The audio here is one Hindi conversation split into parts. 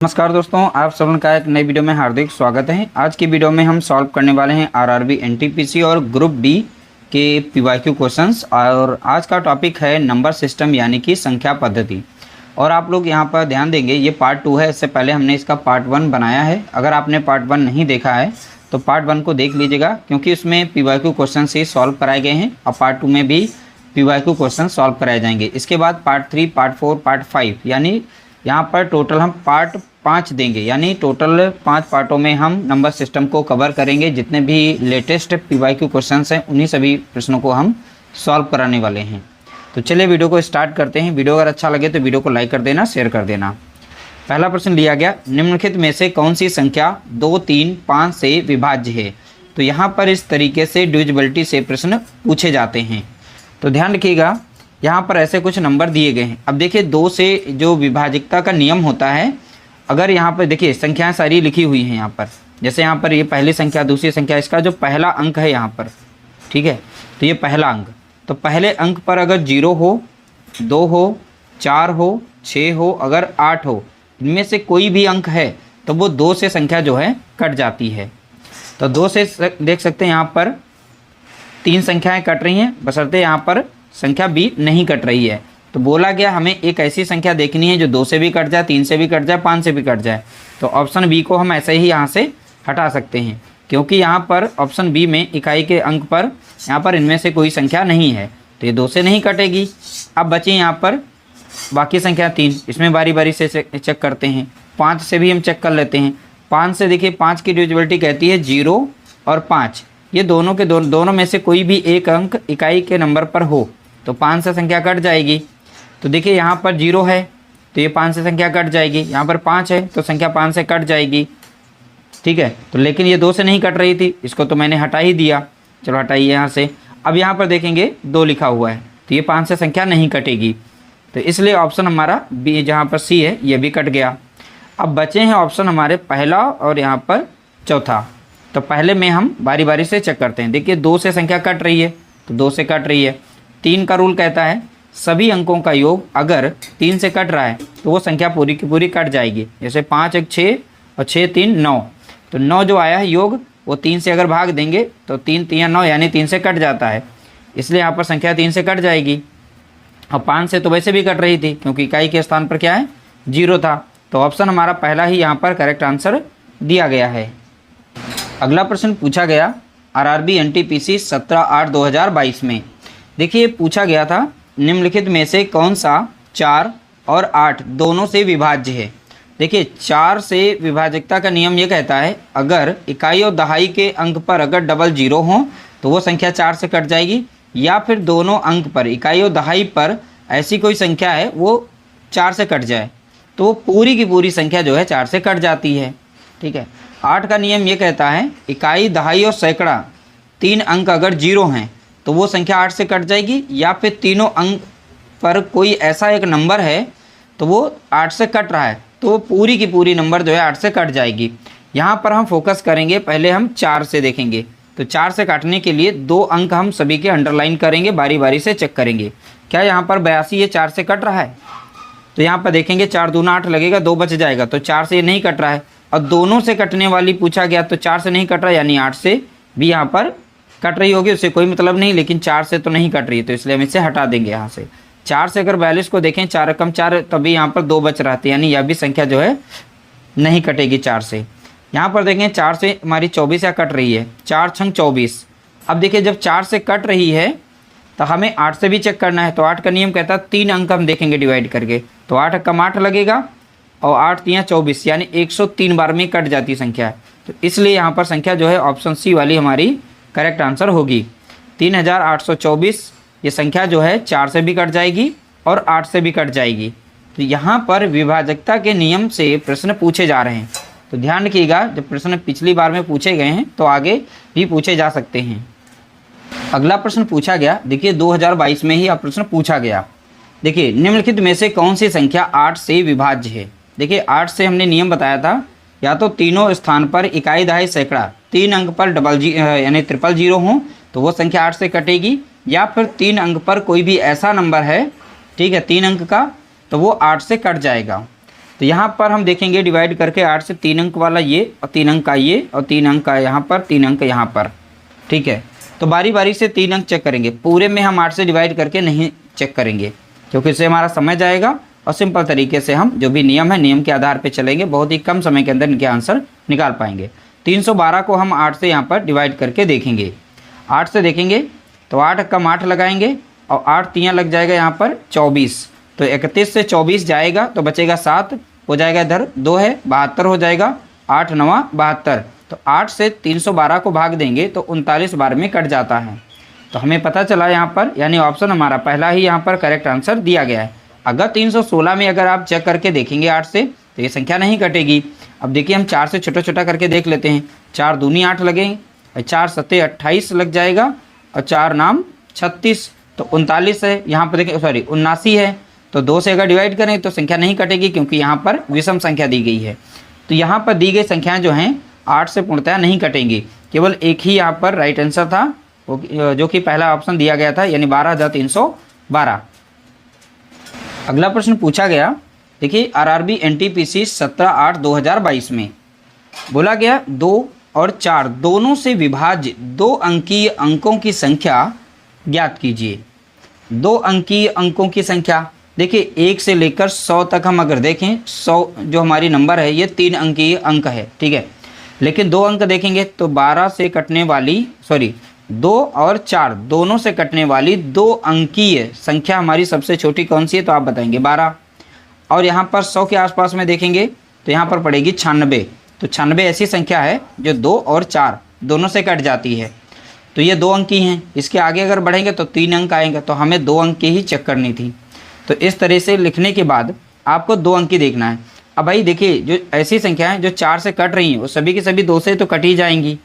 नमस्कार दोस्तों, आप सबका का एक नई वीडियो में हार्दिक स्वागत है। आज की वीडियो में हम सॉल्व करने वाले हैं आरआरबी एनटीपीसी और ग्रुप डी के पीवाईक्यू क्वेश्चंस। और आज का टॉपिक है नंबर सिस्टम यानी कि संख्या पद्धति। और आप लोग यहां पर ध्यान देंगे, ये पार्ट 2 है। इससे पहले हमने इसका पार्ट 1 बनाया है। अगर आपने पार्ट 1 नहीं देखा है तो पार्ट 1 को देख लीजिएगा, क्योंकि उसमें पीवाईक्यू क्वेश्चन ही सॉल्व कराए गए हैं। और पार्ट 2 में भी पीवाईक्यू क्वेश्चन सॉल्व कराए जाएंगे। इसके बाद पार्ट 3, पार्ट 4, पार्ट 5, यानी यहाँ पर टोटल हम पार्ट 5 देंगे। यानी टोटल 5 पार्टों में हम नंबर सिस्टम को कवर करेंगे। जितने भी लेटेस्ट पीवाईक्यू क्वेश्चंस हैं उन्हीं सभी प्रश्नों को हम सॉल्व कराने वाले हैं। तो चलिए वीडियो को स्टार्ट करते हैं। वीडियो अगर अच्छा लगे तो वीडियो को लाइक कर देना, शेयर कर देना। पहला प्रश्न लिया गया, निम्नलिखित में से कौन सी संख्या 2, 3, 5 से विभाज्य है। तो यहाँ पर इस तरीके से डिविजिबिलिटी से प्रश्न पूछे जाते हैं। तो ध्यान रखिएगा, यहाँ पर ऐसे कुछ नंबर दिए गए हैं। अब देखिए 2 से जो विभाजकता का नियम होता है, अगर यहाँ पर देखिए संख्याएं सारी लिखी हुई हैं यहाँ पर। जैसे यहाँ पर ये पहली संख्या, दूसरी संख्या, इसका जो पहला अंक है यहाँ पर, ठीक है, तो ये पहला अंक। तो पहले अंक पर अगर 0 हो, 2 हो, 4 हो, 6 हो, अगर 8 हो, इनमें से कोई भी अंक है तो वो 2 से संख्या जो है कट जाती है। तो 2 से देख सकते हैं यहाँ पर 3 संख्याएँ कट रही हैं, बशर्ते यहाँ पर संख्या b नहीं कट रही है। तो बोला गया हमें एक ऐसी संख्या देखनी है जो 2 से भी कट जाए, 3 से भी कट जाए, 5 से भी कट जाए। तो ऑप्शन बी को हम ऐसे ही यहाँ से हटा सकते हैं, क्योंकि यहाँ पर ऑप्शन बी में इकाई के अंक पर यहाँ पर इनमें से कोई संख्या नहीं है, तो ये 2 से नहीं कटेगी। अब बची यहाँ पर बाकी संख्या 3, इसमें बारी बारी से चेक करते हैं। 5 से भी हम चेक कर लेते हैं। 5 से देखिए 5 की डिविजिबिलिटी कहती है 0 और 5, ये दोनों के दोनों में से कोई भी एक अंक इकाई के नंबर पर हो तो 5 से संख्या कट जाएगी। तो देखिए यहाँ पर 0 है तो ये 5 से संख्या कट जाएगी, यहाँ पर 5 है तो संख्या 5 से कट जाएगी, ठीक है। तो लेकिन ये 2 से नहीं कट रही थी, इसको तो मैंने हटा ही दिया। चलो हटाइए यहाँ से। अब यहाँ पर देखेंगे 2 लिखा हुआ है तो ये 5 से संख्या नहीं कटेगी, तो इसलिए ऑप्शन हमारा बी, जहाँ पर सी है, ये भी कट गया। अब बचे हैं ऑप्शन हमारे पहला और यहाँ पर चौथा। तो पहले में हम बारी बारी से चेक करते हैं। देखिए 2 से संख्या कट रही है तो 2 से कट रही है। 3 का रूल कहता है सभी अंकों का योग अगर 3 से कट रहा है तो वो संख्या पूरी की पूरी कट जाएगी। जैसे 5 1 6 और 6 3 9, तो 9 जो आया है योग, वो 3 से अगर भाग देंगे तो 3 3 9, यानी 3 से कट जाता है, इसलिए यहाँ पर संख्या 3 से कट जाएगी। और 5 से तो वैसे भी कट रही थी, क्योंकि इकाई के स्थान पर क्या है, 0 था। तो ऑप्शन हमारा पहला ही यहाँ पर करेक्ट आंसर दिया गया है। अगला प्रश्न पूछा गया आरआरबी एनटीपीसी 17/8/2022 में। देखिए पूछा गया था निम्नलिखित में से कौन सा 4 और 8 दोनों से विभाज्य है। देखिए 4 से विभाजकता का नियम ये कहता है अगर इकाई और दहाई के अंक पर अगर डबल 0 हो तो वो संख्या 4 से कट जाएगी, या फिर दोनों अंक पर इकाई और दहाई पर ऐसी कोई संख्या है वो 4 से कट जाए तो वो पूरी की पूरी संख्या जो है 4 से कट जाती है, ठीक है। 8 का नियम ये कहता है इकाई, दहाई और सैकड़ा 3 अंक अगर 0 हैं तो वो संख्या 8 से कट जाएगी, या फिर तीनों अंक पर कोई ऐसा एक नंबर है तो वो 8 से कट रहा है तो वो पूरी की पूरी नंबर जो है 8 से कट जाएगी। यहाँ पर हम फोकस करेंगे, पहले हम 4 से देखेंगे। तो 4 से काटने के लिए 2 अंक हम सभी के अंडरलाइन करेंगे, बारी बारी से चेक करेंगे। क्या यहाँ पर 82 ये 4 से कट रहा है? तो यहाँ पर देखेंगे 4 दूना 8 लगेगा, 2 बच जाएगा, तो 4 से ये नहीं कट रहा है। और दोनों से कटने वाली पूछा गया तो 4 से नहीं कट रहा, यानी 8 से भी यहाँ पर कट रही होगी, उससे कोई मतलब नहीं, लेकिन 4 से तो नहीं कट रही, तो इसलिए हम इसे हटा देंगे यहाँ से। 4 से अगर 42 को देखें, 4 कम 4, तभी यहाँ पर 2 बच रहते, यानी यह भी संख्या जो है नहीं कटेगी 4 से। यहाँ पर देखें 4 से हमारी 24 या कट रही है, 4 छंग 24। अब देखिए जब 4 से कट रही है तो हमें 8 से भी चेक करना है। तो 8 का नियम कहता है 3 अंक हम देखेंगे डिवाइड करके, तो 8 कम 8 लगेगा और 8 3 24, यानी 103 बार में कट जाती संख्या है। तो इसलिए यहाँ पर संख्या जो है ऑप्शन सी वाली हमारी करेक्ट आंसर होगी। 3824 ये संख्या जो है 4 से भी कट जाएगी और 8 से भी कट जाएगी। तो यहाँ पर विभाजकता के नियम से प्रश्न पूछे जा रहे हैं, तो ध्यान रखिएगा, जब प्रश्न पिछली बार में पूछे गए हैं तो आगे भी पूछे जा सकते हैं। अगला प्रश्न पूछा गया, देखिए 2022 में ही यह प्रश्न पूछा गया। देखिए निम्नलिखित में से कौन सी संख्या 8 से विभाज्य है। देखिए 8 से हमने नियम बताया था, या तो तीनों स्थान पर इकाई, दहाई, सैकड़ा 3 अंक पर डबल यानी 000 हो तो वो संख्या 8 से कटेगी, या फिर 3 अंक पर कोई भी ऐसा नंबर है, ठीक है, 3 अंक का, तो वो 8 से कट जाएगा। तो यहाँ पर हम देखेंगे डिवाइड करके 8 से 3 अंक वाला ये और 3 अंक का ये और 3 अंक का यहाँ पर 3 अंक यहाँ पर, ठीक है। तो बारी बारी से 3 अंक चेक करेंगे, पूरे में हम 8 से डिवाइड करके नहीं चेक करेंगे क्योंकि इससे हमारा समय जाएगा और सिंपल तरीके से हम जो भी नियम है नियम के आधार पर चलेंगे, बहुत ही कम समय के अंदर इनके आंसर निकाल पाएंगे। 312 को हम 8 से यहाँ पर डिवाइड करके देखेंगे, 8 से देखेंगे तो 8 कम 8 लगाएंगे और 8 तियाँ लग जाएगा यहाँ पर 24, तो 31 से 24 जाएगा तो बचेगा 7, हो जाएगा इधर 2 है 72 हो जाएगा, 8 9 72। तो 8 से 312 को भाग देंगे तो 39 बार में कट जाता है। तो हमें पता चला यहाँ पर, यानी ऑप्शन हमारा पहला ही यहाँ पर करेक्ट आंसर दिया गया है। अगर 316 में अगर आप चेक करके देखेंगे 8 से तो ये संख्या नहीं कटेगी। अब देखिए हम 4 से छोटा छोटा करके देख लेते हैं, 4 दूनी 8 लगेंगे, 4 सत्ते 28 लग जाएगा और 4 नाम 36, तो 39 है यहाँ पर, देखिए सॉरी 79 है। तो 2 से अगर डिवाइड करें तो संख्या नहीं कटेगी क्योंकि यहाँ पर विषम संख्या दी गई है। तो यहाँ पर दी गई संख्याएं जो हैं 8 से पूर्णतः नहीं कटेंगी, केवल एक ही यहाँ पर राइट आंसर था जो कि पहला ऑप्शन दिया गया था, यानी 12,312। अगला प्रश्न पूछा गया, देखिए आरआरबी एनटीपीसी 17/8/2022 में बोला गया 2 और 4 दोनों से विभाज्य 2 अंकीय अंकों की संख्या ज्ञात कीजिए। 2 अंकीय अंकों की संख्या, देखिए 1 से लेकर 100 तक हम अगर देखें, 100 जो हमारी नंबर है ये 3 अंकीय अंक है, ठीक है। लेकिन 2 अंक देखेंगे तो 12 से कटने वाली 2 और 4 दोनों से कटने वाली 2 अंकीय संख्या हमारी सबसे छोटी कौन सी है, तो आप बताएंगे 12। और यहाँ पर 100 के आसपास में देखेंगे तो यहाँ पर पड़ेगी 96। तो 96 ऐसी संख्या है जो 2 और 4 दोनों से कट जाती है, तो ये 2 अंक की हैं। इसके आगे अगर बढ़ेंगे तो 3 अंक आएंगे, तो हमें 2 अंक की ही चेक करनी थी। तो इस तरह से लिखने के बाद आपको 2 अंक की देखना है। अब भाई देखिए जो ऐसी संख्याएं जो 4 से कट रही हैं वो सभी की सभी 2 से तो कट ही जाएंगी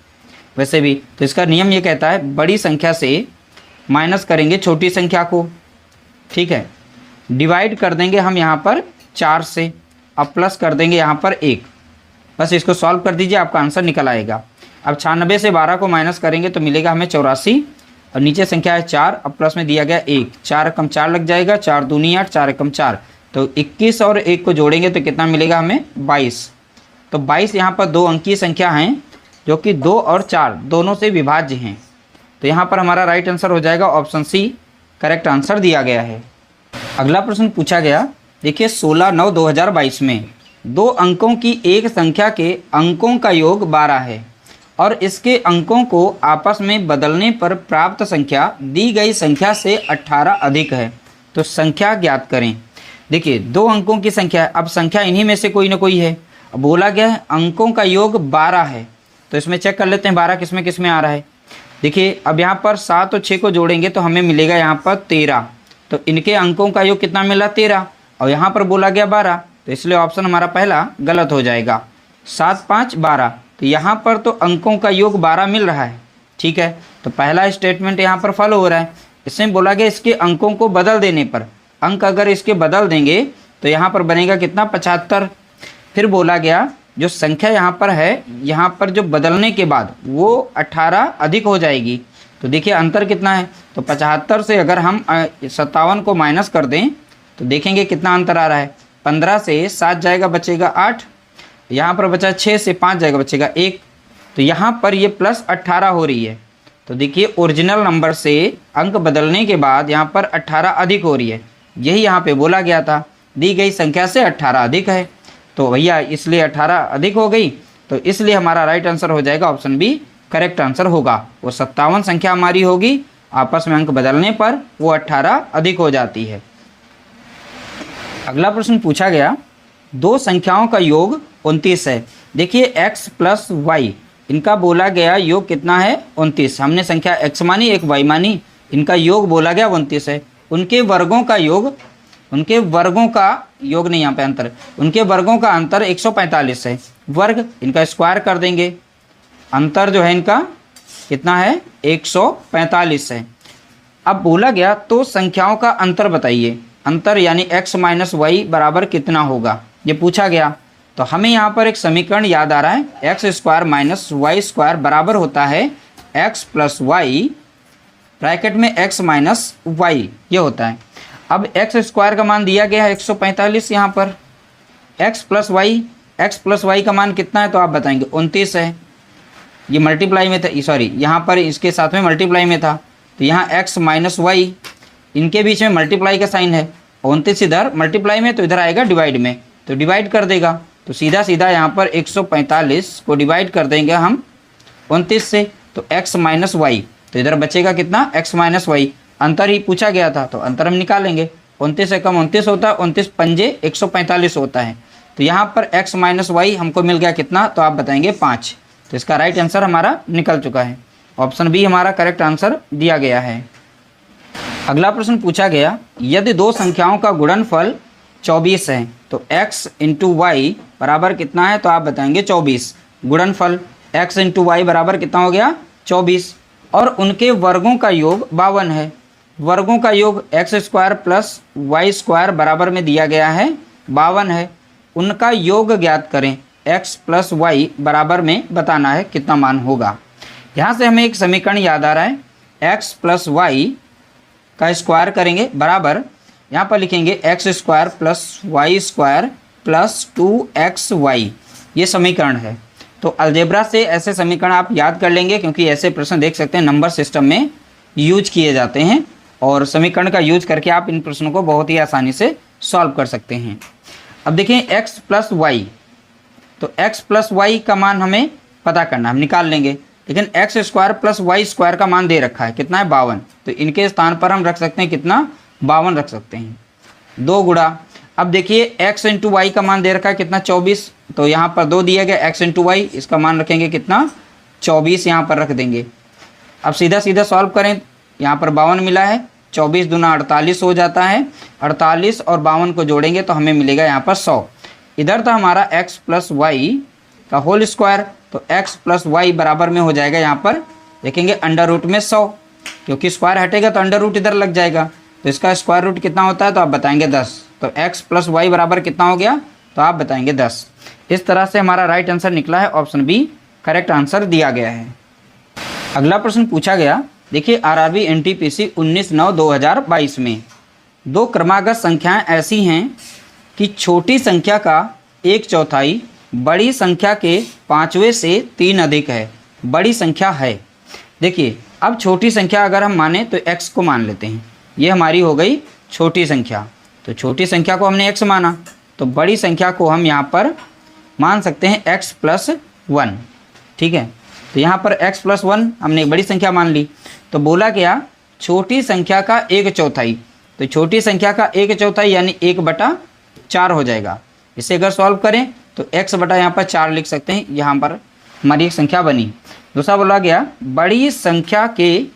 वैसे भी। तो इसका नियम ये कहता है बड़ी संख्या से माइनस करेंगे छोटी संख्या को, ठीक है। डिवाइड कर देंगे हम यहाँ पर 4 से, अब प्लस कर देंगे यहाँ पर 1। बस इसको सॉल्व कर दीजिए, आपका आंसर निकल आएगा। अब 96 से 12 को माइनस करेंगे तो मिलेगा हमें 84 और नीचे संख्या है 4, अब प्लस में दिया गया 1, 4 कम 4 लग जाएगा, 4 दूनी 8, 4 कम 4, तो 21 और 1 को जोड़ेंगे तो कितना मिलेगा हमें 22। तो 22 यहाँ पर 2 अंकीय संख्या हैं जो कि 2 और 4 दोनों से विभाज्य हैं। तो यहाँ पर हमारा राइट आंसर हो जाएगा ऑप्शन सी, करेक्ट आंसर दिया गया है। अगला प्रश्न पूछा गया, देखिए 16/9/2022 में 2 अंकों की एक संख्या के अंकों का योग 12 है और इसके अंकों को आपस में बदलने पर प्राप्त संख्या दी गई संख्या से 18 अधिक है, तो संख्या ज्ञात करें। देखिए 2 अंकों की संख्या है, अब संख्या इन्हीं में से कोई ना कोई है। अब बोला गया है अंकों का योग 12 है, तो इसमें चेक कर लेते हैं 12 किस में आ रहा है। देखिए अब यहाँ पर 7 और 6 को जोड़ेंगे तो हमें मिलेगा यहाँ पर 13, तो इनके अंकों का योग कितना मिला 13 और यहाँ पर बोला गया 12, तो इसलिए ऑप्शन हमारा पहला गलत हो जाएगा। 7 5 12, तो यहाँ पर तो अंकों का योग 12 मिल रहा है, ठीक है। तो पहला स्टेटमेंट यहाँ पर फॉलो हो रहा है। इसमें बोला गया इसके अंकों को बदल देने पर, अंक अगर इसके बदल देंगे तो यहाँ पर बनेगा कितना 75। फिर बोला गया जो संख्या यहाँ पर है, यहाँ पर जो बदलने के बाद वो 18 अधिक हो जाएगी। तो देखिए अंतर कितना है, तो 75 से अगर हम 57 को माइनस कर दें तो देखेंगे कितना अंतर आ रहा है। 15 से 7 जाएगा बचेगा 8, यहाँ पर बचा 6 से 5 जाएगा बचेगा 1, तो यहाँ पर ये प्लस 18 हो रही है। तो देखिए ओरिजिनल नंबर से अंक बदलने के बाद यहाँ पर 18 अधिक हो रही है, यही यहाँ पे बोला गया था, दी गई संख्या से 18 अधिक है। तो भैया इसलिए 18 अधिक हो गई, तो इसलिए हमारा राइट आंसर हो जाएगा ऑप्शन बी, करेक्ट आंसर होगा। वो 57 संख्या हमारी होगी, आपस में अंक बदलने पर वो 18 अधिक हो जाती है। अगला प्रश्न पूछा गया, 2 संख्याओं का योग 29 है। देखिए x प्लस वाई, इनका बोला गया योग कितना है 29। हमने संख्या x मानी, एक y मानी, इनका योग बोला गया 29 है। उनके वर्गों का योग, उनके वर्गों का योग नहीं, यहाँ पे अंतर, उनके वर्गों का अंतर 145 है। वर्ग इनका स्क्वायर कर देंगे, अंतर जो है इनका कितना है 145 है। अब बोला गया तो संख्याओं का अंतर बताइए, अंतर यानी x माइनस वाई बराबर कितना होगा, ये पूछा गया। तो हमें यहाँ पर एक समीकरण याद आ रहा है, x square minus y square बराबर होता है x प्लस वाई, ब्रैकेट में x माइनस वाई, ये होता है। अब x स्क्वायर का मान दिया गया है 145 यहाँ पर, एक्स प्लस वाई का मान कितना है तो आप बताएंगे 29 है। ये मल्टीप्लाई में था, सॉरी यहाँ पर इसके साथ में मल्टीप्लाई में था, तो यहाँ x माइनस वाई, इनके बीच में मल्टीप्लाई का साइन है। 29 इधर मल्टीप्लाई में तो इधर आएगा डिवाइड में, तो डिवाइड कर देगा, तो सीधा सीधा यहाँ पर 145 को डिवाइड कर देंगे हम 29 से, तो x माइनस वाई, तो इधर बचेगा कितना x माइनस वाई। अंतर ही पूछा गया था तो अंतर हम निकालेंगे, 29 से कम 29 होता है, 29 पंजे 145 होता है, तो यहाँ पर x माइनस वाई हमको मिल गया कितना तो आप बताएंगे 5। तो इसका राइट आंसर हमारा निकल चुका है, ऑप्शन बी हमारा करेक्ट आंसर दिया गया है। अगला प्रश्न पूछा गया, यदि दो संख्याओं का गुणनफल 24 है तो x इंटू वाई बराबर कितना है तो आप बताएंगे 24। गुणनफल x इंटू वाई बराबर कितना हो गया 24, और उनके वर्गों का योग 52 है। वर्गों का योग x square plus y square बराबर में दिया गया है 52 है। उनका योग ज्ञात करें, x प्लस वाई बराबर में बताना है कितना मान होगा। यहाँ से हमें एक समीकरण याद आ रहा है, x प्लस वाई का स्क्वायर करेंगे बराबर, यहाँ पर लिखेंगे x square plus y square plus 2xy, ये समीकरण है। तो अलजेब्रा से ऐसे समीकरण आप याद कर लेंगे, क्योंकि ऐसे प्रश्न देख सकते हैं नंबर सिस्टम में यूज किए जाते हैं, और समीकरण का यूज करके आप इन प्रश्नों को बहुत ही आसानी से सॉल्व कर सकते हैं। अब देखिए x प्लस वाई, तो x प्लस वाई का मान हमें पता करना, हम निकाल लेंगे, लेकिन x square plus y square का मान दे रखा है कितना है 52, तो इनके स्थान पर हम रख सकते हैं कितना 52 रख सकते हैं। 2 गुणा, अब देखिए x इंटू वाई का मान दे रखा है कितना 24, तो यहाँ पर 2 दिया गया x इंटू वाई, इसका मान रखेंगे कितना 24, यहाँ पर रख देंगे। अब सीधा सीधा सॉल्व करें, यहाँ पर 52 मिला है, 24 दूना 48 हो जाता है, 48 और 52 को जोड़ेंगे तो हमें मिलेगा यहाँ पर 100। इधर था हमारा x प्लस वाई का होल स्क्वायर, तो x प्लस वाई बराबर में हो जाएगा, यहाँ पर देखेंगे अंडर रूट में 100, क्योंकि स्क्वायर हटेगा तो अंडर रूट इधर लग जाएगा, तो इसका स्क्वायर रूट कितना होता है तो आप बताएंगे 10। तो x प्लस वाई बराबर कितना हो गया तो आप बताएंगे 10। इस तरह से हमारा राइट आंसर निकला है, ऑप्शन बी करेक्ट आंसर दिया गया है। अगला प्रश्न पूछा गया, देखिए आरआरबी एनटीपीसी 19/9/2022 में दो क्रमागत संख्याएं ऐसी हैं कि छोटी संख्या का 1/4 बड़ी संख्या के 5वें से 3 अधिक है। बड़ी संख्या है, देखिए अब छोटी संख्या अगर हम माने तो x को मान लेते हैं, ये हमारी हो गई छोटी संख्या, तो छोटी संख्या को हमने x माना, तो बड़ी संख्या को हम यहाँ पर मान सकते हैं x प्लस 1, ठीक है। तो यहाँ पर x प्लस 1 हमने एक बड़ी संख्या मान ली, तो बोला गया छोटी संख्या का 1/4, तो छोटी संख्या का 1/4 यानी 1/4 हो जाएगा। इसे अगर सॉल्व करें तो x बटा यहाँ पर 4 लिख सकते हैं, यहाँ पर हमारी एक संख्या बनी। दूसरा बोला गया बड़ी संख्या के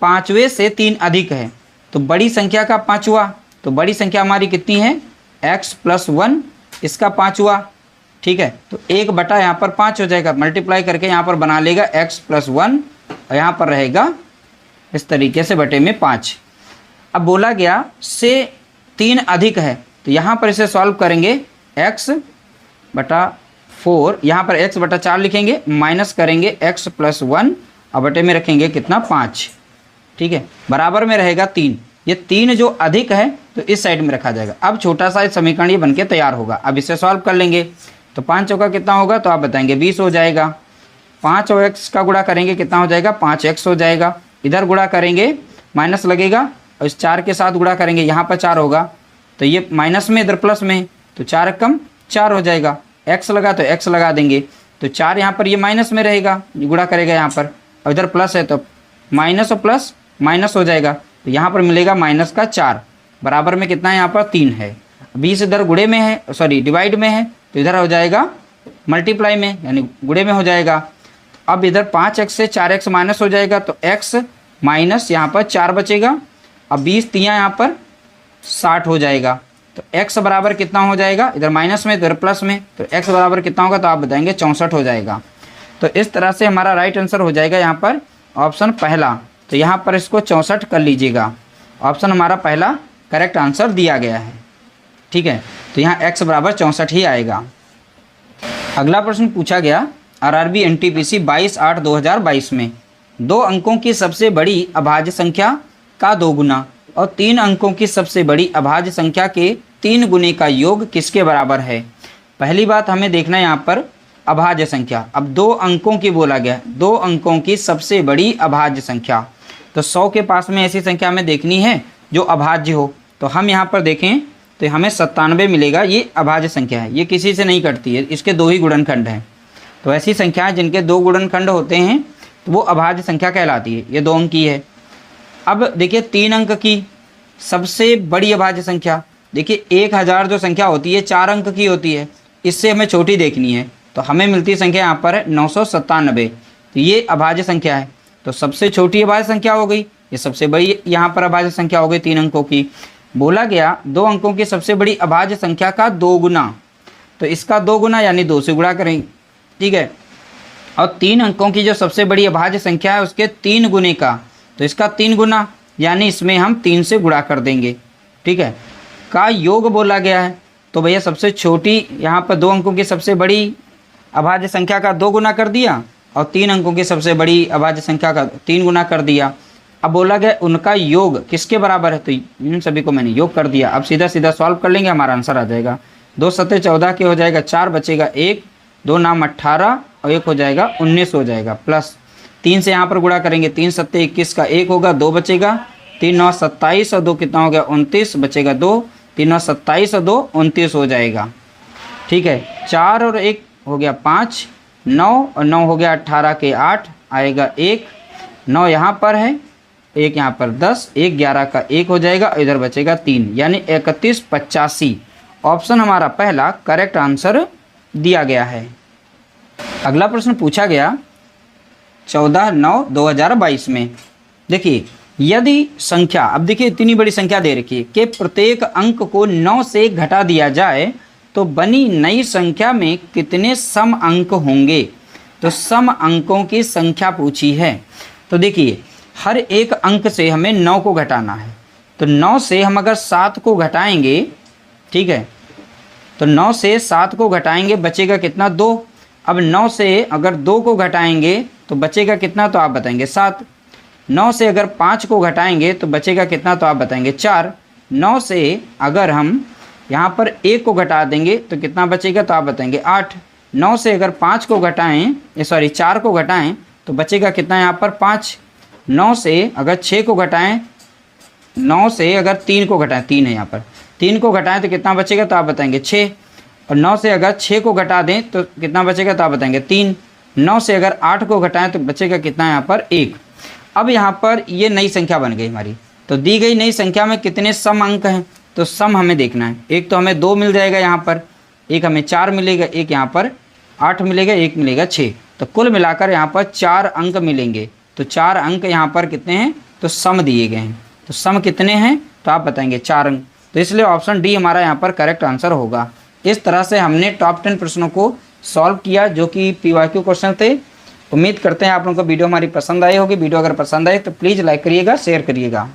5वें से 3 अधिक है, तो बड़ी संख्या का 5वां, तो बड़ी संख्या हमारी कितनी है x प्लस 1, इसका 5वां, ठीक है। तो 1/, यहाँ पर 5 हो जाएगा, मल्टीप्लाई करके यहाँ पर बना लेगा x प्लस 1, और यहाँ पर रहेगा इस तरीके से बटे में 5। अब बोला गया से 3 अधिक है, तो यहाँ पर इसे सॉल्व करेंगे x बटा 4, यहाँ पर x बटा 4 लिखेंगे, माइनस करेंगे x प्लस 1 और बटे में रखेंगे कितना 5, ठीक है, बराबर में रहेगा 3। ये 3 जो अधिक है तो इस साइड में रखा जाएगा। अब छोटा सा समीकरण ये बनके तैयार होगा। अब इसे सॉल्व कर लेंगे, तो 5 चौका कितना होगा तो आप बताएंगे 20 हो जाएगा। 5 और x का गुणा करेंगे कितना हो जाएगा 5x हो जाएगा। इधर गुणा करेंगे माइनस लगेगा, और इस 4 के साथ गुणा करेंगे, यहाँ पर 4 होगा, तो ये माइनस में इधर प्लस में, तो 4 कम 4 हो जाएगा। x लगा तो x लगा देंगे, तो 4 यहाँ पर ये माइनस में रहेगा, गुणा करेगा यहाँ पर, और इधर प्लस है तो माइनस और प्लस माइनस हो जाएगा, तो यहाँ पर मिलेगा माइनस का 4, बराबर में कितना है यहाँ पर 3 है। 20 इधर गुणे में है, सॉरी डिवाइड में है, तो इधर हो जाएगा मल्टीप्लाई में, यानी गुणे में हो जाएगा। अब इधर 5x से 4x माइनस हो जाएगा, तो x माइनस यहाँ पर 4 बचेगा। अब 20 तियाँ यहाँ पर 60 हो जाएगा, तो x बराबर कितना हो जाएगा, इधर माइनस में इधर प्लस में, तो x बराबर कितना होगा तो आप बताएंगे 64 हो जाएगा। तो इस तरह से हमारा राइट आंसर हो जाएगा यहाँ पर ऑप्शन पहला। तो यहाँ पर इसको 64 कर लीजिएगा, ऑप्शन हमारा पहला करेक्ट आंसर दिया गया है, ठीक है। तो यहाँ x बराबर 64 ही आएगा। अगला प्रश्न पूछा गया आरआरबी एनटीपीसी 22/8/2022 में 2 अंकों की सबसे बड़ी अभाज्य संख्या का 2 गुना और 3 अंकों की सबसे बड़ी अभाज्य संख्या के 3 गुने का योग किसके बराबर है। पहली बात हमें देखना है यहाँ पर अभाज्य संख्या। अब 2 अंकों की बोला गया, 2 अंकों की सबसे बड़ी अभाज्य संख्या। तो 100 के पास में ऐसी संख्या हमें देखनी है जो अभाज्य हो। तो हम यहाँ पर देखें तो हमें 97 मिलेगा, ये अभाज्य संख्या है, ये किसी से नहीं कटती है, इसके 2 ही गुणनखंड हैं। तो ऐसी संख्याएं जिनके 2 गुणनखंड होते हैं तो वो अभाज्य संख्या कहलाती है। ये 2 अंक की है। अब देखिए 3 अंक की सबसे बड़ी अभाज्य संख्या, देखिए 1000 जो संख्या होती है 4 अंक की होती है, इससे हमें छोटी देखनी है। तो हमें मिलती संख्या यहाँ पर है 997। तो ये अभाज्य संख्या है, तो सबसे छोटी अभाज्य संख्या हो गई, ये सबसे बड़ी यहाँ पर अभाज्य संख्या हो गई 3 अंकों की। बोला गया 2 अंकों की सबसे बड़ी अभाज्य संख्या का 2 गुना, तो इसका 2 गुना यानी 2 से गुणा करेंगे, ठीक है। और 3 अंकों की जो सबसे बड़ी अभाज्य संख्या है उसके 3 गुने का, तो इसका 3 गुना यानी इसमें हम 3 से गुणा कर देंगे, ठीक है। का योग बोला गया है, तो भैया सबसे छोटी यहाँ पर 2 अंकों की सबसे बड़ी अभाज्य संख्या का 2 गुना कर दिया और 3 अंकों की सबसे बड़ी अभाज्य संख्या का 3 गुना कर दिया। अब बोला गया उनका योग किसके बराबर है, तो इन सभी को मैंने योग कर दिया। अब सीधा सीधा सॉल्व कर लेंगे, हमारा आंसर आ जाएगा। 2 सत्ते 14 के हो जाएगा 4, बचेगा 1, 2 नाम 18 और 1 हो जाएगा 19 हो जाएगा, प्लस 3 से यहाँ पर गुणा करेंगे, 3 सत्ते 21 का 1 होगा, 2 बचेगा, 3 9 27 और 2 कितना हो गया 29, बचेगा 2, 3 9 27 और 2 29 हो जाएगा, ठीक है। 4 और 1 हो गया 5, 9 और 9 हो गया 18 के 8 आएगा 1, 9 यहाँ पर है, 1 यहाँ पर 10, 1 11 का 1 हो जाएगा, इधर बचेगा 3 यानी 3185। ऑप्शन हमारा पहला करेक्ट आंसर दिया गया है। अगला प्रश्न पूछा गया 14/9/2022 में। देखिए यदि संख्या, अब देखिए इतनी बड़ी संख्या दे रखी है कि प्रत्येक अंक को 9 से घटा दिया जाए तो बनी नई संख्या में कितने सम अंक होंगे। तो सम अंकों की संख्या पूछी है। तो देखिए हर एक अंक से हमें 9 को घटाना है, तो 9 से हम अगर 7 को घटाएंगे, ठीक है, तो 9 से 7 को घटाएंगे बचेगा कितना 2। अब 9 से अगर 2 को घटाएंगे तो बचेगा कितना, तो आप बताएंगे 7। 9 से अगर 5 को घटाएंगे तो बचेगा कितना, तो आप बताएंगे 4। 9 से अगर हम यहाँ पर 1 को घटा देंगे तो कितना बचेगा, तो आप बताएंगे 8। 9 से अगर 5 को घटाएं, 4 को घटाएं तो बचेगा कितना यहाँ पर 5। 9 से अगर 6 को घटाएं, 9 से अगर 3 को घटाएं, 3 है यहाँ पर, 3 को घटाएं तो कितना बचेगा, तो आप बताएंगे 6। और 9 से अगर 6 को घटा दें तो कितना बचेगा, तो आप बताएंगे 3। 9 से अगर 8 को घटाएं तो बचेगा कितना यहाँ पर 1। अब यहाँ पर ये नई संख्या बन गई हमारी। तो दी गई नई संख्या में कितने सम अंक हैं, तो सम हमें देखना है। एक तो हमें 2 मिल जाएगा यहाँ पर, एक हमें 4 मिलेगा, एक यहाँ पर 8 मिलेगा, एक मिलेगा 6। तो कुल मिलाकर यहाँ पर 4 अंक मिलेंगे। तो 4 अंक यहाँ पर कितने हैं, तो सम दिए गए हैं। तो सम कितने हैं, तो आप बताएंगे 4 अंक। तो इसलिए ऑप्शन डी हमारा यहाँ पर करेक्ट आंसर होगा। इस तरह से हमने टॉप 10 प्रश्नों को सॉल्व किया जो कि PYQ क्वेश्चन थे। उम्मीद करते हैं आप लोगों को वीडियो हमारी पसंद आई होगी। वीडियो अगर पसंद आए तो प्लीज़ लाइक करिएगा, शेयर करिएगा।